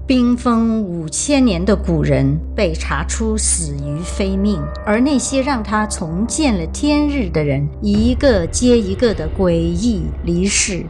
冰封5000年的古人被查出死于非命，而那些让他重见了天日的人，一个接一个的诡异离世。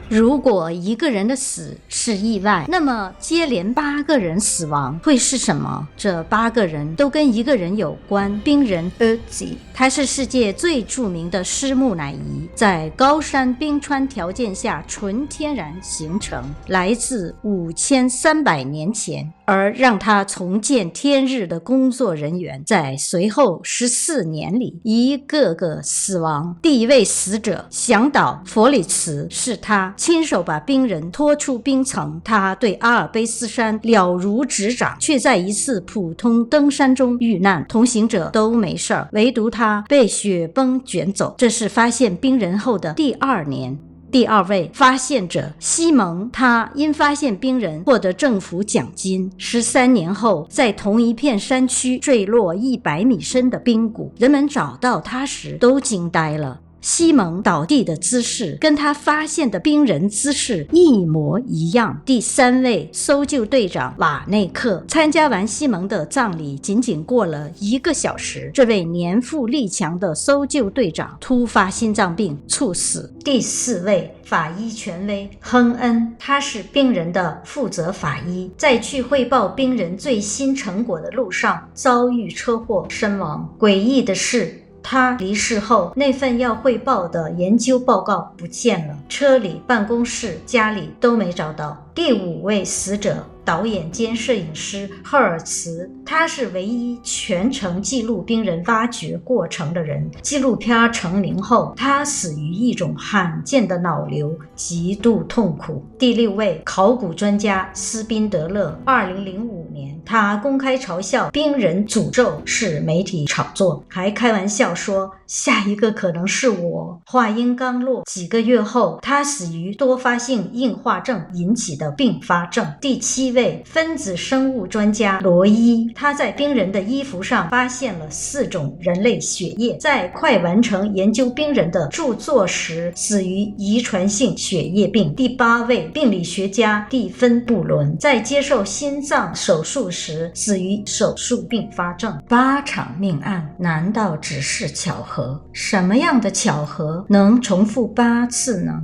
如果一个人的死是意外，那么接连8个人死亡会是什么？这8个人都跟一个人有关，冰人Ötzi，他是世界最著名的虱目乃夷，在高山冰川条件下纯天然形成，来自5300年前。而让他重见天日的工作人员，在随后14年里一个个死亡。第一位死者向导弗里茨，是他亲手把冰人拖出冰层，他对阿尔卑斯山了如指掌，却在一次普通登山中遇难，同行者都没事儿，唯独他被雪崩卷走。这是发现冰人后的第2年。第2位发现者西蒙，他因发现冰人获得政府奖金。13年后，在同一片山区坠落100米深的冰谷，人们找到他时都惊呆了。西蒙倒地的姿势跟他发现的冰人姿势一模一样。第3位搜救队长瓦内克，参加完西蒙的葬礼仅仅过了1个小时，这位年富力强的搜救队长突发心脏病猝死。第4位法医权威亨恩，他是冰人的负责法医，在去汇报冰人最新成果的路上遭遇车祸身亡。诡异的是，他离世后，那份要汇报的研究报告不见了，车里、办公室、家里都没找到。第5位死者导演兼摄影师赫尔茨，他是唯一全程记录冰人挖掘过程的人。纪录片成名后，他死于一种罕见的脑瘤，极度痛苦。第6位考古专家斯宾德勒，2005年他公开嘲笑冰人诅咒是媒体炒作，还开玩笑说下一个可能是我。话音刚落，几个月后他死于多发性硬化症引起的并发症。第7位分子生物专家罗伊，他在冰人的衣服上发现了4种人类血液，在快完成研究冰人的著作时死于遗传性血液病。第8位病理学家蒂芬布伦，在接受心脏手术时死于手术并发症。8场命案难道只是巧合？什么样的巧合能重复8次呢？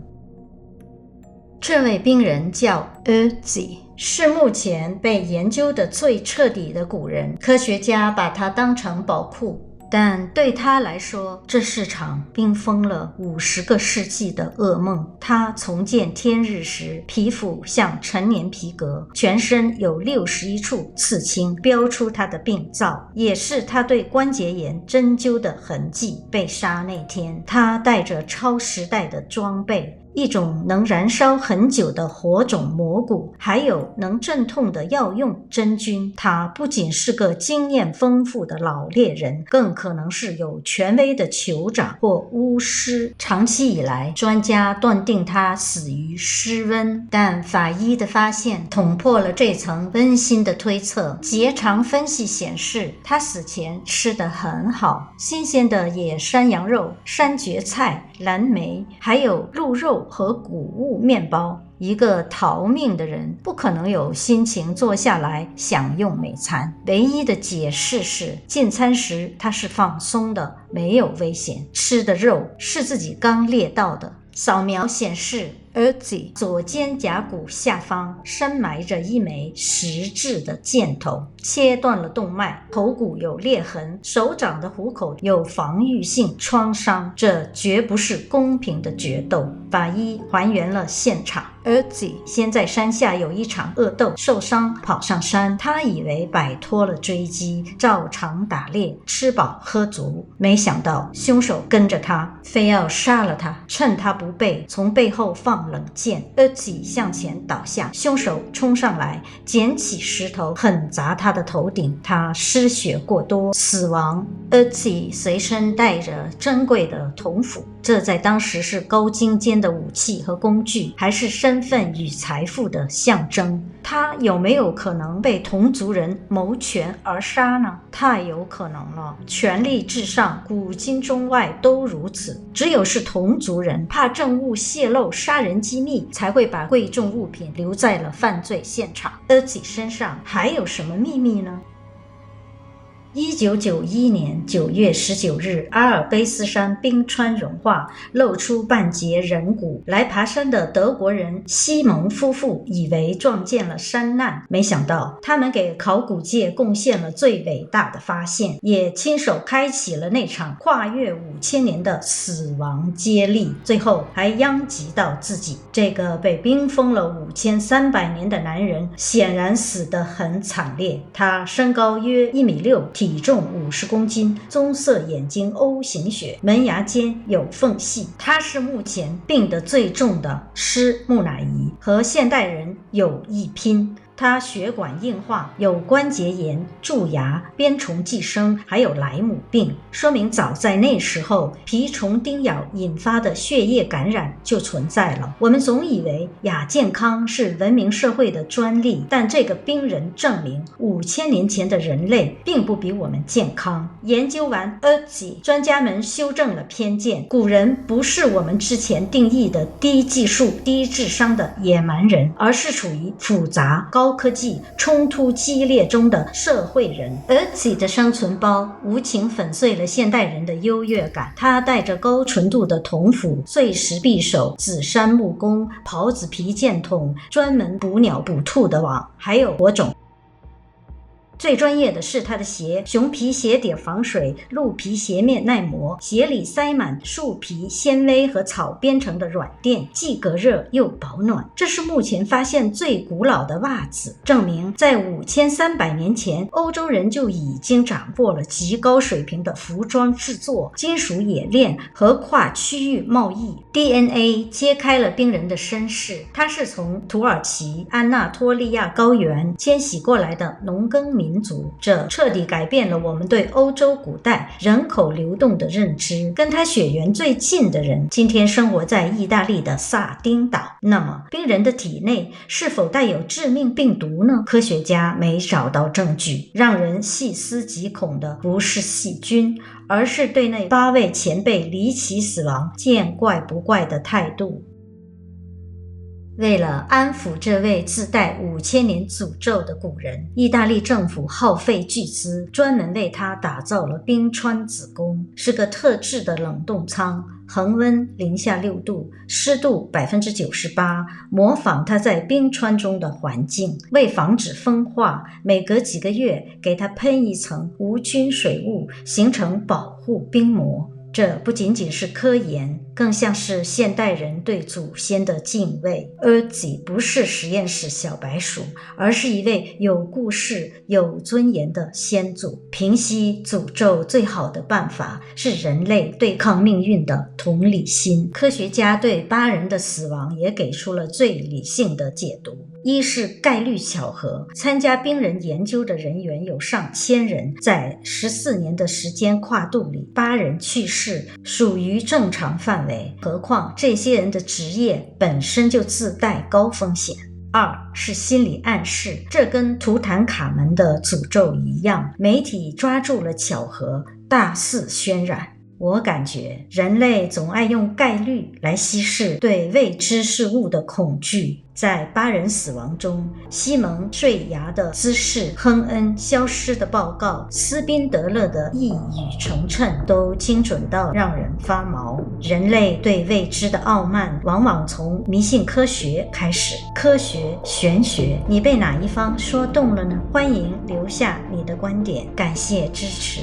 这位冰人叫 Ötzi， 是目前被研究的最彻底的古人，科学家把他当成宝库，但对他来说，这是场冰封了50个世纪的噩梦。他重见天日时，皮肤像陈年皮革，全身有61处刺青，标出他的病灶，也是他对关节炎针灸的痕迹。被杀那天，他带着超时代的装备，一种能燃烧很久的火种蘑菇，还有能镇痛的药用真菌。他不仅是个经验丰富的老猎人，更可能是有权威的酋长或巫师。长期以来，专家断定他死于失温，但法医的发现捅破了这层温馨的推测。结肠分析显示，他死前吃得很好，新鲜的野山羊肉、山蕨菜、蓝莓，还有鹿肉和谷物面包。一个逃命的人不可能有心情坐下来享用美餐，唯一的解释是进餐时他是放松的，没有危险，吃的肉是自己刚猎到的。扫描显示Ötzi 左肩胛骨下方深埋着一枚实质的箭头，切断了动脉，头骨有裂痕，手掌的虎口有防御性创伤，这绝不是公平的决斗。法医还原了现场，Ötzi 先在山下有一场恶斗，受伤跑上山，他以为摆脱了追击，照常打猎，吃饱喝足，没想到凶手跟着他，非要杀了他，趁他不备，从背后放冷箭。Ötzi 向前倒下，凶手冲上来捡起石头狠砸他的头顶，他失血过多死亡。Ötzi 随身带着珍贵的铜斧，这在当时是高精尖的武器和工具，还是身身份与财富的象征。他有没有可能被同族人谋权而杀呢？太有可能了，权力至上，古今中外都如此。只有是同族人怕证物泄露、杀人机密，才会把贵重物品留在了犯罪现场。而己身上还有什么秘密呢？1991年9月19日，阿尔卑斯山冰川融化，露出半截人骨。来爬山的德国人西蒙夫妇以为撞见了山难，没想到他们给考古界贡献了最伟大的发现，也亲手开启了那场跨越5000年的死亡接力，最后还殃及到自己。这个被冰封了5300年的男人显然死得很惨烈，他身高约1.6米，体重50公斤，棕色眼睛 O 型血，门牙间有缝隙。他是目前病得最重的施木乃伊，和现代人有一拼。他血管硬化，有关节炎、蛀牙、鞭虫寄生，还有莱姆病，说明早在那时候蜱虫叮咬引发的血液感染就存在了。我们总以为亚健康是文明社会的专利，但这个冰人证明5000年前的人类并不比我们健康。研究完Ötzi，专家们修正了偏见，古人不是我们之前定义的低技术、低智商的野蛮人，而是处于复杂高科技冲突激烈中的社会人。Ötzi的生存包无情粉碎了现代人的优越感，他带着高纯度的铜斧、碎石匕首、紫杉木工、狍子皮剑筒、专门捕鸟捕兔的网，还有火种。最专业的是它的鞋，熊皮鞋底防水，鹿皮鞋面耐磨，鞋里塞满树皮、纤维和草编成的软垫，既隔热又保暖。这是目前发现最古老的袜子，证明在5300年前，欧洲人就已经掌握了极高水平的服装制作、金属冶炼和跨区域贸易。DNA 揭开了冰人的身世，他是从土耳其、安纳托利亚高原迁徙过来的农耕民族，这彻底改变了我们对欧洲古代人口流动的认知。跟他血缘最近的人今天生活在意大利的萨丁岛，那么冰人的体内是否带有致命病毒呢？科学家没找到证据。让人细思极恐的不是细菌，而是对那8位前辈离奇死亡见怪不怪的态度。为了安抚这位自带5000年诅咒的古人，意大利政府耗费巨资，专门为他打造了冰川子宫，是个特制的冷冻舱，恒温-6度，湿度98%，模仿它在冰川中的环境。为防止风化，每隔几个月给它喷一层无菌水雾，形成保护冰膜。这不仅仅是科研，更像是现代人对祖先的敬畏。Ötzi不是实验室小白鼠，而是一位有故事、有尊严的先祖。平息诅咒最好的办法是人类对抗命运的同理心。科学家对8人的死亡也给出了最理性的解读。一是概率巧合，参加冰人研究的人员有上千人，在14年的时间跨度里，8人去世属于正常范围，何况这些人的职业本身就自带高风险。2是心理暗示，这跟图坦卡门的诅咒一样，媒体抓住了巧合，大肆渲染。我感觉人类总爱用概率来稀释对未知事物的恐惧。在8人死亡中，西蒙坠崖的姿势、亨恩消失的报告、斯宾德勒的一语成谶，都精准到让人发毛。人类对未知的傲慢往往从迷信科学开始。科学、玄学，你被哪一方说动了呢？欢迎留下你的观点，感谢支持。